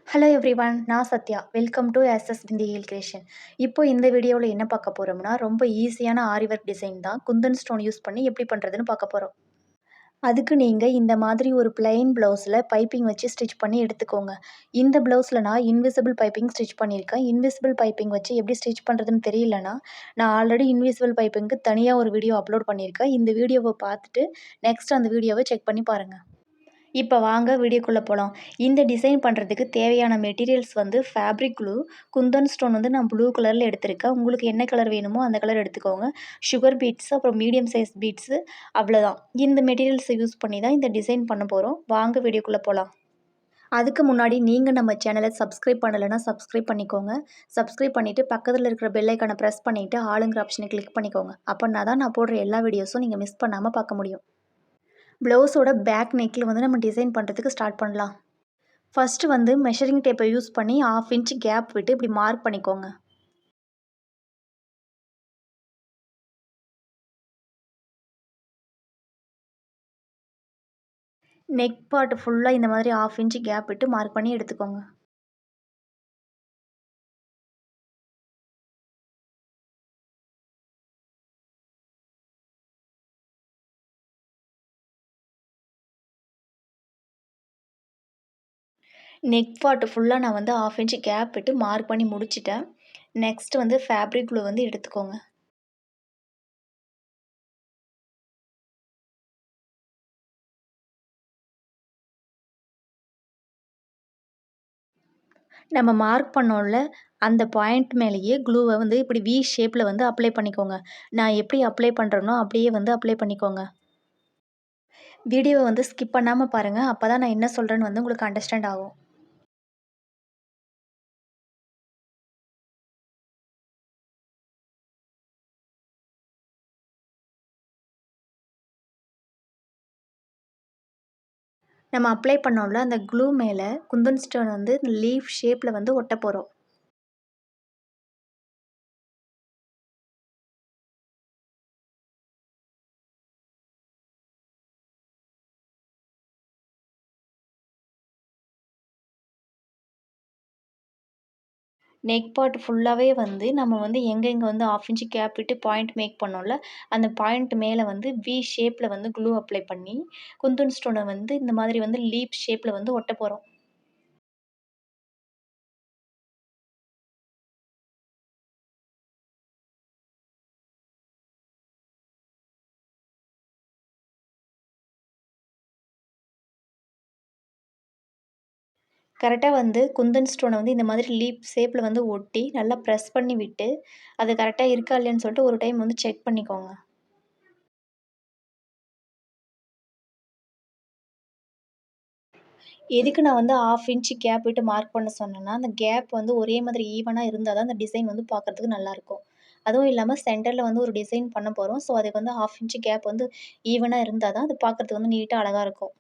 Hello everyone, நான் Sathya. Welcome to SS பிந்தியில் creation. இப்போ இந்த வீடியோவில் என்ன பார்க்க போகிறோம்னா, ரொம்ப ஈஸியான ஆரி ஒர்க் டிசைன் தான். குந்தன் ஸ்டோன் யூஸ் பண்ணி எப்படி பண்ணுறதுன்னு பார்க்க போகிறோம். அதுக்கு நீங்கள் இந்த மாதிரி ஒரு பிளெயின் ப்ளவுஸில் பைப்பிங் வச்சு ஸ்டிச் பண்ணி எடுத்துக்கோங்க. இந்த ப்ளவுஸில் நான் இன்விசிபிள் பைப்பிங் ஸ்டிச் பண்ணியிருக்கேன். இன்விசிபிள் பைப்பிங் வச்சு எப்படி ஸ்டிச் பண்ணுறதுன்னு தெரியலனா, நான் ஆல்ரெடி இன்விசிபிள் பைப்பிங்க்கு தனியாக ஒரு வீடியோ அப்லோட் பண்ணியிருக்கேன். இந்த வீடியோவை பார்த்துட்டு நெக்ஸ்ட் அந்த வீடியோவை செக் பண்ணி பாருங்கள். இப்போ வாங்க வீடியோக்குள்ளே போகலாம். இந்த டிசைன் பண்ணுறதுக்கு தேவையான மெட்டீரியல்ஸ் வந்து ஃபேப்ரிக் க்ளூ, குந்தன் ஸ்டோன் வந்து நான் ப்ளூ கலரில் எடுத்திருக்கேன். உங்களுக்கு என்ன கலர் வேணுமோ அந்த கலர் எடுத்துக்கோங்க. சுகர் பீட்ஸு, அப்புறம் மீடியம் சைஸ் பீட்ஸு, அவ்வளோதான். இந்த மெட்டீரியல்ஸை யூஸ் பண்ணி தான் இந்த டிசைன் பண்ண போகிறோம். வாங்க வீடியோக்குள்ளே போகலாம். அதுக்கு முன்னாடி நீங்கள் நம்ம சேனலை சப்ஸ்கிரைப் பண்ணலைன்னா சப்ஸ்கிரைப் பண்ணிக்கோங்க. சப்ஸ்கிரைப் பண்ணிவிட்டு பக்கத்தில் இருக்கிற பெல் ஐக்கானை ப்ரெஸ் பண்ணிவிட்டு ஆளுங்கிற ஆப்ஷனை கிளிக் பண்ணிக்கோங்க. அப்போனா தான் நான் போடுற எல்லா வீடியோஸும் நீங்கள் மிஸ் பண்ணாமல் பார்க்க முடியும். ப்ளவுஸோட பேக் நெக்கில் வந்து நம்ம டிசைன் பண்ணுறதுக்கு ஸ்டார்ட் பண்ணலாம். ஃபஸ்ட்டு வந்து மெஷரிங் டேப்பை யூஸ் பண்ணி 1/2 இன்ச் கேப் விட்டு இப்படி மார்க் பண்ணிக்கோங்க. நெக் பார்ட் ஃபுல்லாக இந்த மாதிரி 1/2 இன்ச் கேப் விட்டு மார்க் பண்ணி எடுத்துக்கோங்க. நெக் பார்ட் ஃபுல்லாக நான் வந்து 1/2 இன்ச் கேப் விட்டு மார்க் பண்ணி முடிச்சிட்டேன். நெக்ஸ்ட் வந்து ஃபேப்ரிக் க்ளூ வந்து எடுத்துக்கோங்க. நம்ம மார்க் பண்ணோம்ல, அந்த பாயிண்ட் மேலேயே க்ளூவை வந்து இப்படி வி ஷேப்பில் வந்து அப்ளை பண்ணிக்கோங்க. நான் எப்படி அப்ளை பண்ணுறேனோ அப்படியே வந்து அப்ளை பண்ணிக்கோங்க. வீடியோவை வந்து ஸ்கிப் பண்ணாமல் பாருங்கள். அப்போ தான் நான் என்ன சொல்கிறேன்னு வந்து உங்களுக்கு அண்டர்ஸ்டாண்ட் ஆகும். நம்ம அப்ளை பண்ணோம்ல, அந்த க்ளூ மேலே குந்தன் ஸ்டோன் வந்து லீஃப் ஷேப்பில் வந்து ஒட்ட போகிறோம். நெக் பார்ட் ஃபுல்லாகவே வந்து நம்ம வந்து எங்கெங்கே வந்து 1/2 இன்ச் கேப் விட்டு பாயிண்ட் மேக் பண்ணோம்ல, அந்த பாயிண்ட் மேலே வந்து வி ஷேப்பில் வந்து க்ளூ அப்ளை பண்ணி, குந்தன் ஸ்டோனை வந்து இந்த மாதிரி வந்து லீஃப் ஷேப்பில் வந்து ஒட்ட போகிறோம். கரெக்டாக வந்து குந்தன் ஸ்டோனை வந்து இந்த மாதிரி லீஃப் ஷேப்பில் வந்து ஒட்டி, நல்லா ப்ரெஸ் பண்ணி விட்டு, அது கரெக்டாக இருக்கா இல்லையான்னு சொல்லிட்டு ஒரு டைம் வந்து செக் பண்ணிக்கோங்க. எதுக்கு நான் வந்து 1/2 இன்ச் கேப் விட்டு மார்க் பண்ண சொன்னேன்னா, அந்த கேப் வந்து ஒரே மாதிரி ஈவனா இருந்தா தான் அந்த டிசைன் வந்து பார்க்கறதுக்கு நல்லாயிருக்கும். அதுவும் இல்லாம சென்டர்ல வந்து ஒரு டிசைன் பண்ண போறோம். ஸோ, அதுக்கு வந்து 1/2 இன்ச் கேப் வந்து ஈவனா இருந்தா தான் அது பார்க்கறதுக்கு வந்து நீட்டா அழகா இருக்கும்.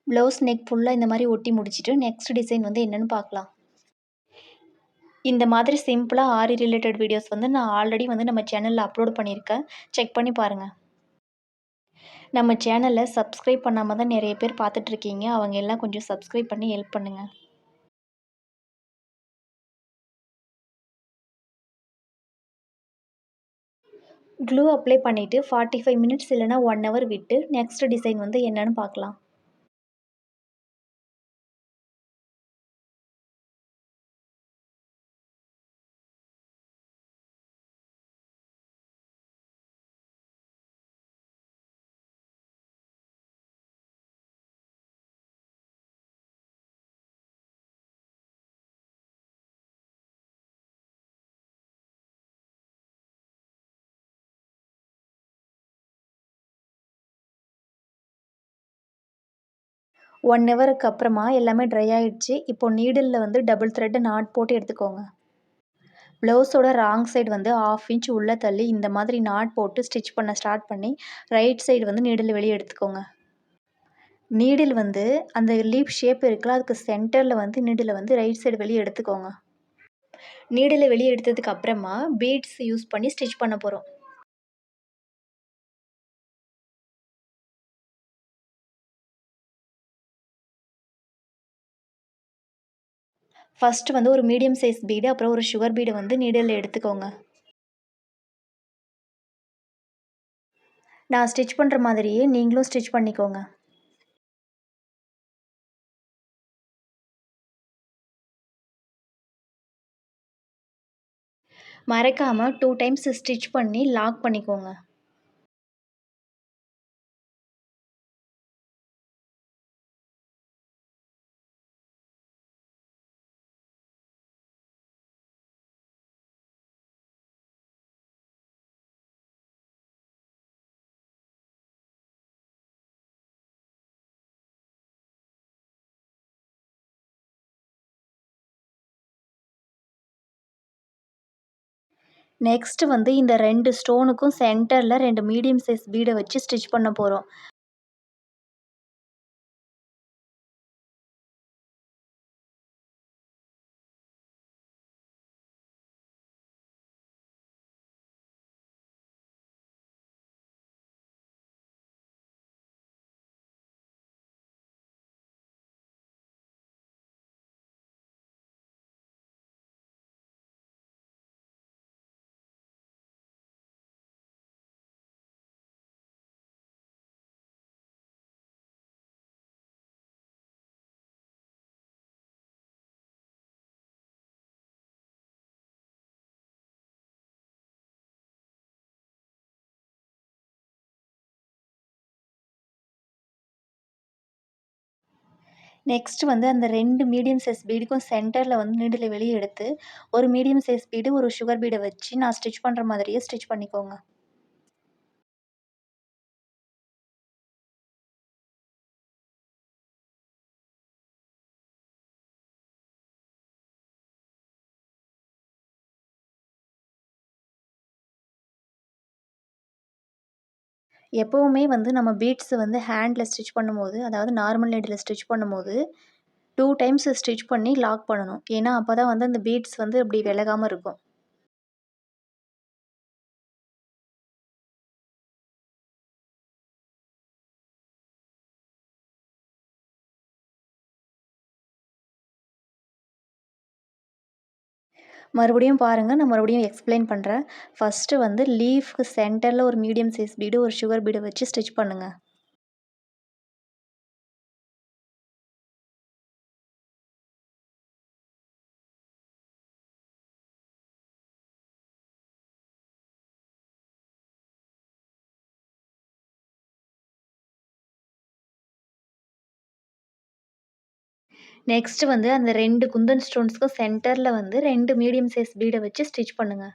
ப்ளவுஸ் நெக் ஃபுல்லா இந்த மாரி ஒட்டி முடிச்சுட்டு, நெக்ஸ்ட் டிசைன் வந்து என்னன்னு பார்க்கலாம். இந்த மாதிரி சிம்பிளா ஆரி ரிலேட்டட் வீடியோஸ் வந்து நான் ஆல்ரெடி வந்து நம்ம சேனல்ல அப்லோட் பண்ணியிருக்கேன். செக் பண்ணி பாருங்க. நம்ம சேனல சப்ஸ்கிரைப் பண்ணாம தான் நெறைய பேர் பார்த்துட்ருக்கீங்க. அவங்க எல்லாம் கொஞ்சம் சப்ஸ்கிரைப் பண்ணி ஹெல்ப் பண்ணுங்க. க்ளூ அப்ளை பண்ணிவிட்டு 45 மினிட்ஸ் இல்லைனா 1 ஹவர் விட்டு நெக்ஸ்ட் டிசைன் வந்து என்னன்னு பார்க்கலாம். ஒன் ஹவருக்கு அப்புறமா எல்லாமே ட்ரை ஆயிடுச்சு. இப்போ நீடில்ல வந்து டபுள் த்ரெட் நாட் போட்டு எடுத்துக்கோங்க. ப்ளவுஸோட ராங் சைடு வந்து 1/2 இன்ச் உள்ள தள்ளி இந்த மாதிரி நாட் போட்டு ஸ்டிச் பண்ண ஸ்டார்ட் பண்ணி ரைட் சைடு வந்து நீடில் வெளியே எடுத்துக்கோங்க. நீடில் வந்து அந்த லீஃப் ஷேப் இருக்குல்ல, அதுக்கு சென்டரில் வந்து நீடில வந்து ரைட் சைடு வெளியே எடுத்துக்கோங்க. நீடில வெளியே எடுத்ததுக்கு அப்புறமா பீட்ஸ் யூஸ் பண்ணி ஸ்டிச் பண்ண போகிறோம். ஃபர்ஸ்ட்டு வந்து ஒரு மீடியம் சைஸ் பீடு, அப்புறம் ஒரு சுகர் பீடு வந்து நீடில்ல எடுத்துக்கோங்க. நான் ஸ்டிச் பண்ணுற மாதிரியே நீங்களும் ஸ்டிச் பண்ணிக்கோங்க. மறக்காம 2 டைம்ஸ் ஸ்டிச் பண்ணி லாக் பண்ணிக்கோங்க. நெக்ஸ்ட் வந்து இந்த 2 ஸ்டோனுக்கும் சென்டர்ல 2 மீடியம் சைஸ் பீட வச்சு ஸ்டிச் பண்ண போறோம். நெக்ஸ்ட் வந்து அந்த 2 மீடியம் சைஸ் பீடுக்கும் சென்டர்ல வந்து நீடில வெளிய எடுத்து, ஒரு மீடியம் சைஸ் பீடு, ஒரு சுகர் பீட வச்சு நான் ஸ்டிச் பண்ற மாதிரியே ஸ்டிச் பண்ணிக்கோங்க. எப்பவுமே வந்து நம்ம பீட்ஸ் வந்து ஹேண்ட்ல ஸ்டிச் பண்ணும்போது, அதாவது நார்மல் நீடில்ல ஸ்டிச் பண்ணும்போது, 2 டைம்ஸ் ஸ்டிச் பண்ணி லாக் பண்ணணும். ஏன்னா, அப்பதான் வந்து அந்த பீட்ஸ் வந்து அப்படி விலகாம இருக்கும். மறுபடியும் பாருங்க, நான் மறுபடியும் எக்ஸ்ப்ளைன் பண்றேன். ஃபர்ஸ்ட்டு வந்து லீஃப்க்கு சென்டர்ல ஒரு மீடியம் சைஸ் பீடு, ஒரு சுகர் பீட வச்சு ஸ்டிச் பண்ணுங்க. நெக்ஸ்ட் வந்து அந்த 2 குந்தன் ஸ்டோன்ஸ்க்கும் சென்டர்ல வந்து 2 மீடியம் சைஸ் பீட வச்சு ஸ்டிச் பண்ணுங்க.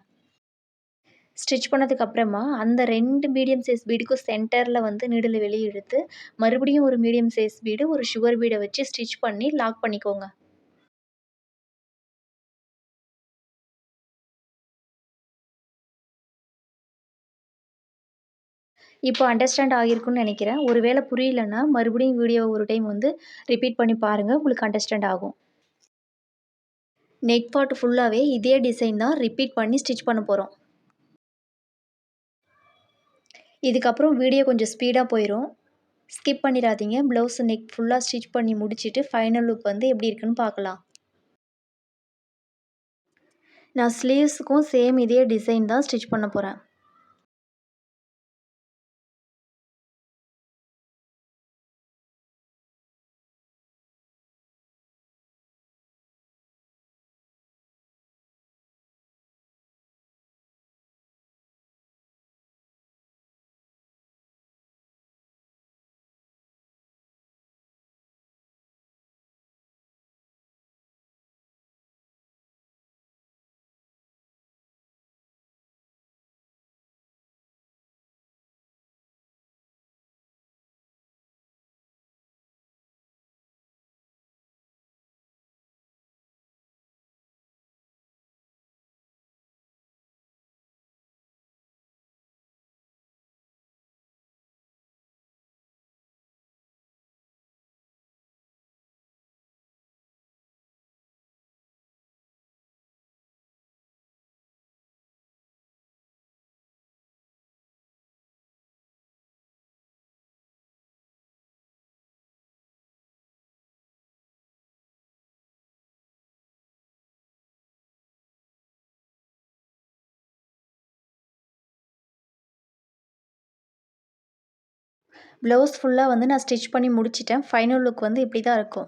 ஸ்டிச் பண்ணதுக்கு அப்புறமா, அந்த 2 மீடியம் சைஸ் பீடுக்கும் சென்டர்ல வந்து நீடில வெளிய இழுத்து, மறுபடியும் ஒரு மீடியம் சைஸ் பீடு, ஒரு சுகர் பீட வச்சு ஸ்டிச் பண்ணி லாக் பண்ணிக்கோங்க. இப்போ அண்டர்ஸ்டாண்ட் ஆகியிருக்கும்னு நெனைக்கிறேன். ஒரு வேள புரியலன்னா, மறுபடியும் வீடியோவ ஒரு டைம் வந்து ரிப்பீட் பண்ணி பாருங்க. உங்களுக்கு அண்டர்ஸ்டாண்ட் ஆகும். நெக் பார்ட் ஃபுல்லாவே இதே டிசைன் தான் ரிப்பீட் பண்ணி ஸ்டிச் பண்ண போறோம். இதுக்கப்புறம் வீடியோ கொஞ்சம் ஸ்பீடா போயிரும். ஸ்கிப் பண்ணிறாதீங்க. ப்ளவுஸ் நெக் ஃபுல்லா ஸ்டிச் பண்ணி முடிச்சுட்டு, ஃபைனல் லுக் வந்து எப்படி இருக்குன்னு பார்க்கலாம். நான் ஸ்லீவ்ஸுக்கும் சேம் இதே டிசைன் தான் ஸ்டிச் பண்ண போறேன். ப்ளவுஸ் ஃபுல்லாக வந்து நான் ஸ்டிச் பண்ணி முடிச்சிட்டேன். ஃபைனல் லுக் வந்து இப்படி தான் இருக்கும்.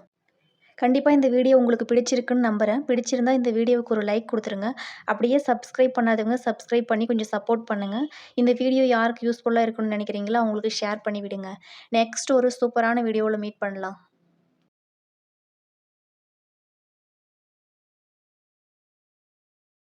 கண்டிப்பாக இந்த வீடியோ உங்களுக்கு பிடிச்சிருக்குன்னு நம்புகிறேன். பிடிச்சிருந்தா இந்த வீடியோவுக்கு ஒரு லைக் கொடுத்துருங்க. அப்படியே சப்ஸ்கிரைப் பண்ணாதவங்க சப்ஸ்கிரைப் பண்ணி கொஞ்சம் சப்போர்ட் பண்ணுங்கள். இந்த வீடியோ யாருக்கு யூஸ்ஃபுல்லாக இருக்குன்னு நினைக்கிறீங்களோ அவங்களுக்கு ஷேர் பண்ணி விடுங்க. நெக்ஸ்ட் ஒரு சூப்பரான வீடியோவில் மீட் பண்ணலாம்.